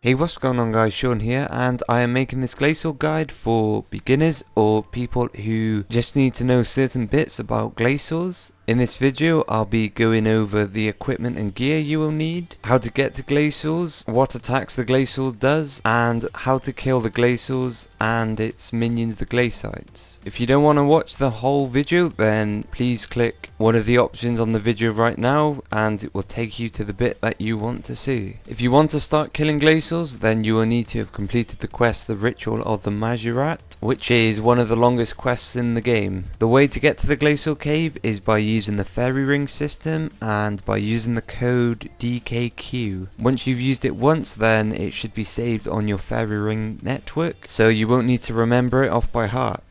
Hey, what's going on guys, Sean here, and I am making this Glacor guide for beginners or people who just need to know certain bits about Glacors. In this video I'll be going over the equipment and gear you will need, how to get to Glacors, what attacks the Glacor does, and how to kill the Glacors and its minions, the Glacites. If you don't want to watch the whole video, then please click one of the options on the video right now and it will take you to the bit that you want to see. If you want to start killing Glacors, then you will need to have completed the quest, the Ritual of the Majorat, which is one of the longest quests in the game. The way to get to the Glacor cave is by using the fairy ring system and by using the code DKQ. Once you've used it once, then it should be saved on your fairy ring network, so you won't need to remember it off by heart.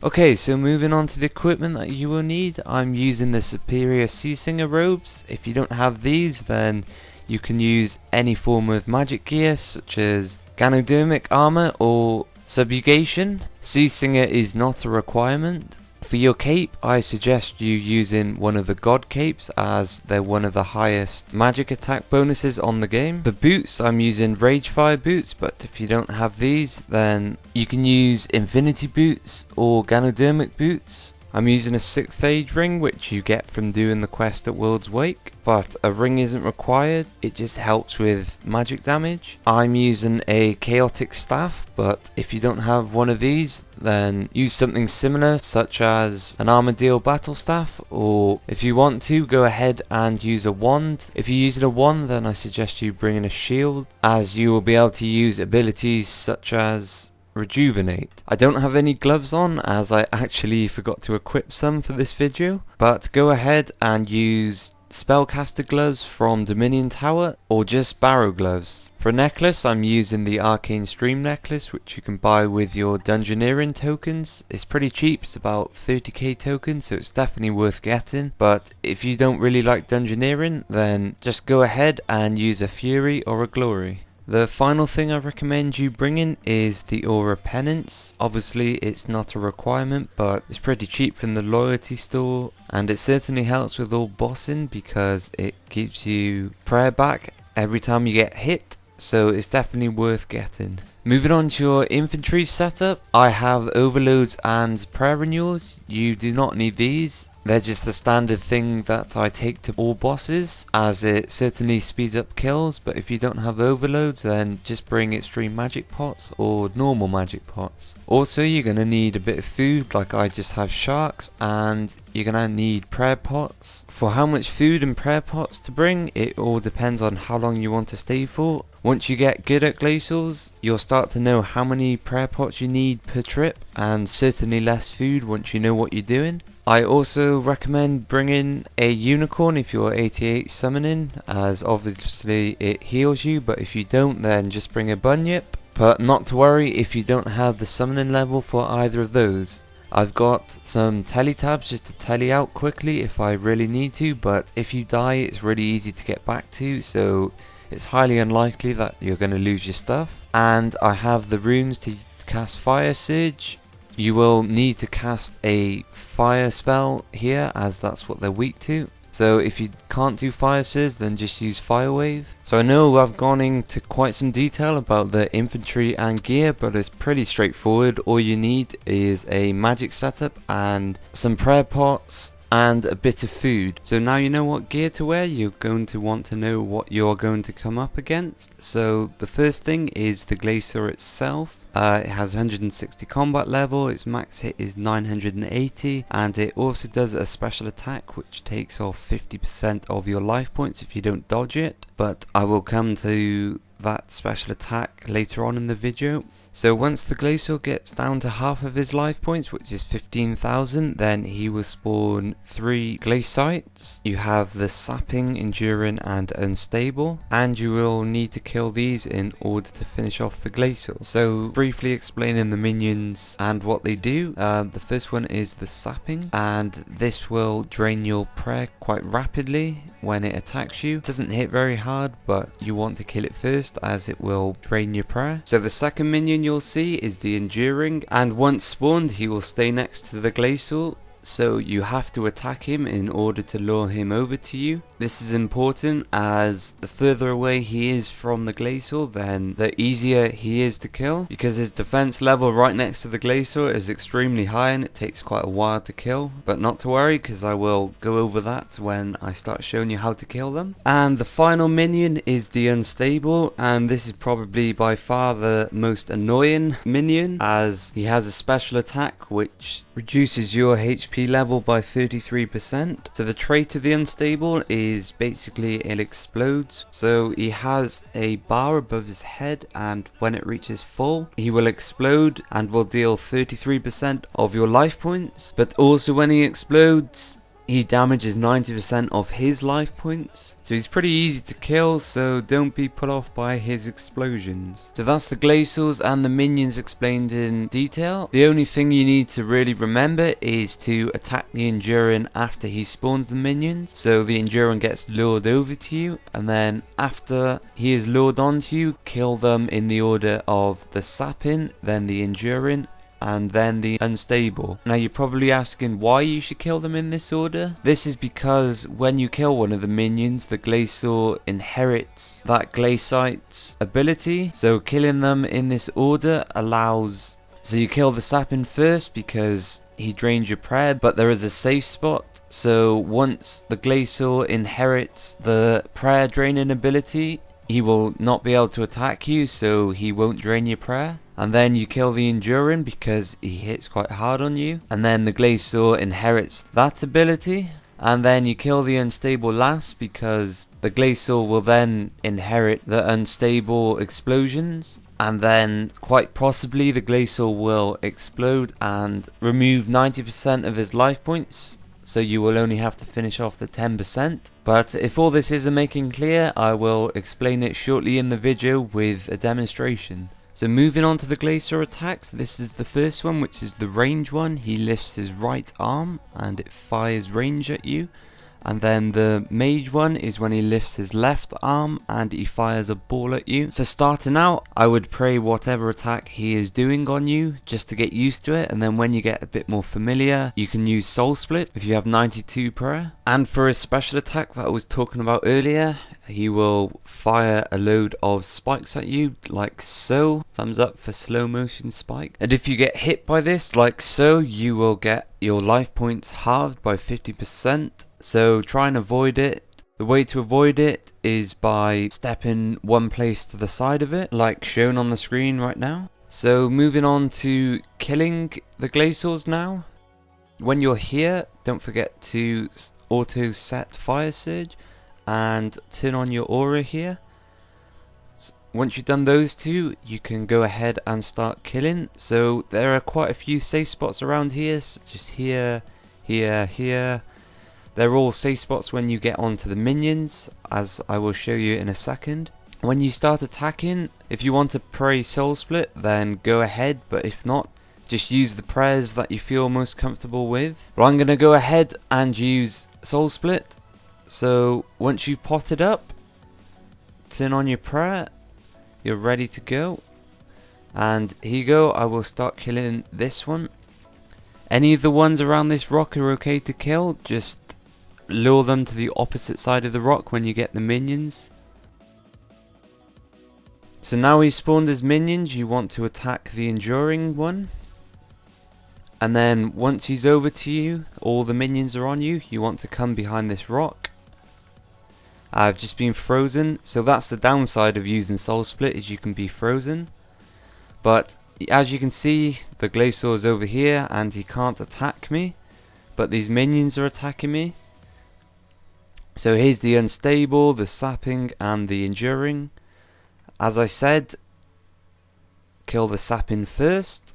Okay, so moving on to the equipment that you will need, I'm using the Superior Sea Singer robes. If you don't have these, then you can use any form of magic gear such as Ganodermic armor or subjugation. Sea Singer is not a requirement. For your cape, I suggest you using one of the god capes as they're one of the highest magic attack bonuses on the game. For boots, I'm using Ragefire boots, but if you don't have these, then you can use Infinity boots or Ganodermic boots. I'm using a 6th age ring, which you get from doing the quest at World's Wake, but a ring isn't required, it just helps with magic damage. I'm using a chaotic staff, but if you don't have one of these, then use something similar such as an Armadillo battle staff, or if you want to, go ahead and use a wand. If you're using a wand, then I suggest you bring in a shield, as you will be able to use abilities such as Rejuvenate. I don't have any gloves on as I actually forgot to equip some for this video, but go ahead and use spellcaster gloves from Dominion Tower or just barrow gloves. For a necklace, I'm using the Arcane Stream necklace, which you can buy with your Dungeoneering tokens. It's pretty cheap, it's about 30k tokens, so it's definitely worth getting. But if you don't really like Dungeoneering, then just go ahead and use a Fury or a Glory. The final thing I recommend you bringing is the Aura Penance. Obviously it's not a requirement, but it's pretty cheap from the loyalty store, and it certainly helps with all bossing because it gives you prayer back every time you get hit, so it's definitely worth getting. Moving on to your infantry setup, I have overloads and prayer renewals. You do not need these. They're just the standard thing that I take to all bosses, as it certainly speeds up kills, but if you don't have overloads, then just bring extreme magic pots or normal magic pots. Also, you're going to need a bit of food, like I just have sharks, and you're going to need prayer pots. For how much food and prayer pots to bring, it all depends on how long you want to stay for. Once you get good at Glacors, you'll start to know how many prayer pots you need per trip, and certainly less food once you know what you're doing. I also recommend bringing a unicorn if you're 88 summoning, as obviously it heals you, but if you don't, then just bring a bunyip. But not to worry if you don't have the summoning level for either of those. I've got some teletabs just to tele out quickly if I really need to, but if you die it's really easy to get back to, so it's highly unlikely that you're going to lose your stuff. And I have the runes to cast Fire Surge. You will need to cast a fire spell here, as that's what they're weak to. So if you can't do Fire Surge, then just use Fire Wave. So I know I've gone into quite some detail about the infantry and gear, but it's pretty straightforward. All you need is a magic setup and some prayer pots and a bit of food. So now you know what gear to wear, you're going to want to know what you're going to come up against. So the first thing is the Glacor itself. It has 160 combat level, its max hit is 980, and it also does a special attack which takes off 50% of your life points if you don't dodge it, but I will come to that special attack later on in the video. So once the Glacor gets down to half of his life points, which is 15,000, then he will spawn 3 Glacites. You have the Sapping, Enduring and Unstable, and you will need to kill these in order to finish off the Glacor. So briefly explaining the minions and what they do, the first one is the Sapping, and this will drain your prayer quite rapidly when it attacks you. It doesn't hit very hard, but you want to kill it first as it will drain your prayer. So the second minion you'll see is the Enduring, and once spawned he will stay next to the Glacor, so you have to attack him in order to lure him over to you. This is important as the further away he is from the Glacor, then the easier he is to kill, because his defense level right next to the Glacor is extremely high and it takes quite a while to kill. But not to worry, because I will go over that when I start showing you how to kill them. And the final minion is the Unstable, and this is probably by far the most annoying minion, as he has a special attack which reduces your HP level by 33%. So the trait of the Unstable is basically it explodes. So he has a bar above his head, and when it reaches full, he will explode and will deal 33% of your life points. But also when he explodes, he damages 90% of his life points. So he's pretty easy to kill, so don't be put off by his explosions. So that's the Glacors and the minions explained in detail. The only thing you need to really remember is to attack the Enduring after he spawns the minions. So the Enduring gets lured over to you, and then after he is lured onto you, kill them in the order of the Sapping, then the Enduring, and then the Unstable. Now you're probably asking why you should kill them in this order. This is because when you kill one of the minions, the Glacor inherits that Glacite's ability. So killing them in this order allows... So you kill the Sapping first because he drains your prayer, but there is a safe spot. So once the Glacor inherits the prayer draining ability, he will not be able to attack you, so he won't drain your prayer. And then you kill the Enduring because he hits quite hard on you, and then the Glacor inherits that ability. And then you kill the Unstable last because the Glacor will then inherit the Unstable explosions, and then quite possibly the Glacor will explode and remove 90% of his life points. So you will only have to finish off the 10%. But if all this isn't making clear, I will explain it shortly in the video with a demonstration. So moving on to the Glacor attacks, this is the first one, which is the range one. He lifts his right arm and it fires range at you. And then the mage one is when he lifts his left arm and he fires a ball at you. For starting out, I would pray whatever attack he is doing on you just to get used to it, and then when you get a bit more familiar, you can use Soul Split if you have 92 prayer. And for his special attack that I was talking about earlier, he will fire a load of spikes at you, like so. Thumbs up for slow motion spike. And if you get hit by this, like so, you will get your life points halved by 50%. So try and avoid it. The way to avoid it is by stepping one place to the side of it, like shown on the screen right now. So moving on to killing the Glacors now. When you're here, don't forget to auto set Fire Surge and turn on your aura here. Once you've done those two, you can go ahead and start killing. So there are quite a few safe spots around here, such as here, here, here. They're all safe spots when you get onto the minions, as I will show you in a second. When you start attacking, if you want to pray Soul Split, then go ahead, but if not, just use the prayers that you feel most comfortable with. But I'm going to go ahead and use Soul Split. So once you pot it up, turn on your prayer, you're ready to go. And here you go, I will start killing this one. Any of the ones around this rock are okay to kill, just lure them to the opposite side of the rock when you get the minions. So now he's spawned as minions, you want to attack the Enduring one. And then once he's over to you, all the minions are on you, you want to come behind this rock. I've just been frozen, so that's the downside of using Soul Split, is you can be frozen. But as you can see, the Glacor is over here and he can't attack me, but these minions are attacking me. So here's the Unstable, the Sapping and the Enduring. As I said, kill the Sapping first.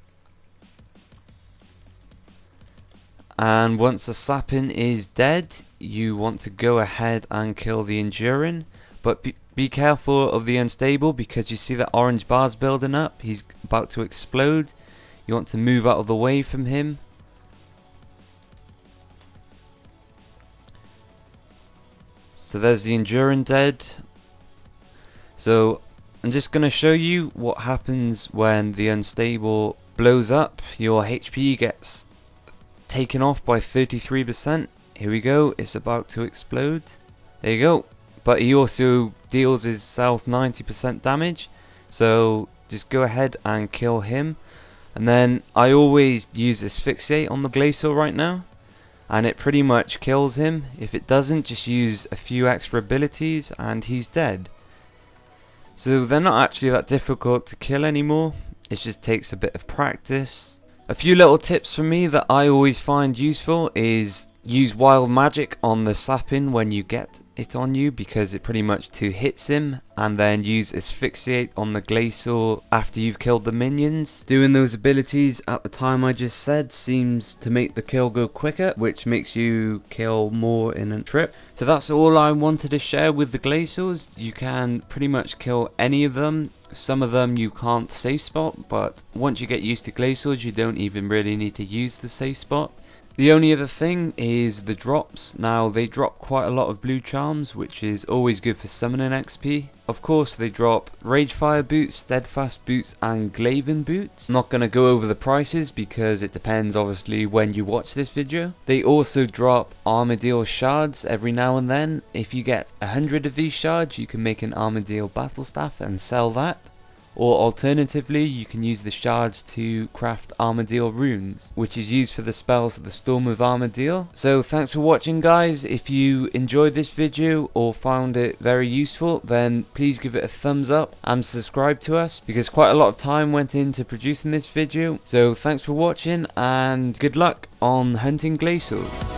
And once the Sapping is dead, you want to go ahead and kill the Enduring. But be careful of the Unstable, because you see that orange bars building up. He's about to explode. You want to move out of the way from him. So there's the Enduring dead. So I'm just going to show you what happens when the Unstable blows up. Your HP gets taken off by 33%. Here we go, it's about to explode. There you go. But he also deals himself 90% damage, so just go ahead and kill him. And then I always use Asphyxiate on the Glacor right now, and it pretty much kills him. If it doesn't, just use a few extra abilities and he's dead. So they're not actually that difficult to kill anymore, it just takes a bit of practice. A few little tips from me that I always find useful is use Wild Magic on the Sapin when you get it on you, because it pretty much 2-hits him, and then use Asphyxiate on the Glacor after you've killed the minions. Doing those abilities at the time I just said seems to make the kill go quicker, which makes you kill more in a trip. So that's all I wanted to share with the Glacors. You can pretty much kill any of them. Some of them you can't safe spot, but once you get used to Glacors you don't even really need to use the safe spot. The only other thing is the drops. Now they drop quite a lot of blue charms, which is always good for summoning XP. Of course they drop Ragefire boots, Steadfast boots and Glaven boots. I'm not going to go over the prices because it depends obviously when you watch this video. They also drop Armadillo shards every now and then. If you get 100 of these shards you can make an Armadillo battle staff and sell that. Or alternatively, you can use the shards to craft Armadillo runes, which is used for the spells of the Storm of Armadillo. So thanks for watching guys. If you enjoyed this video or found it very useful, then please give it a thumbs up and subscribe to us, because quite a lot of time went into producing this video. So thanks for watching and good luck on hunting Glacors.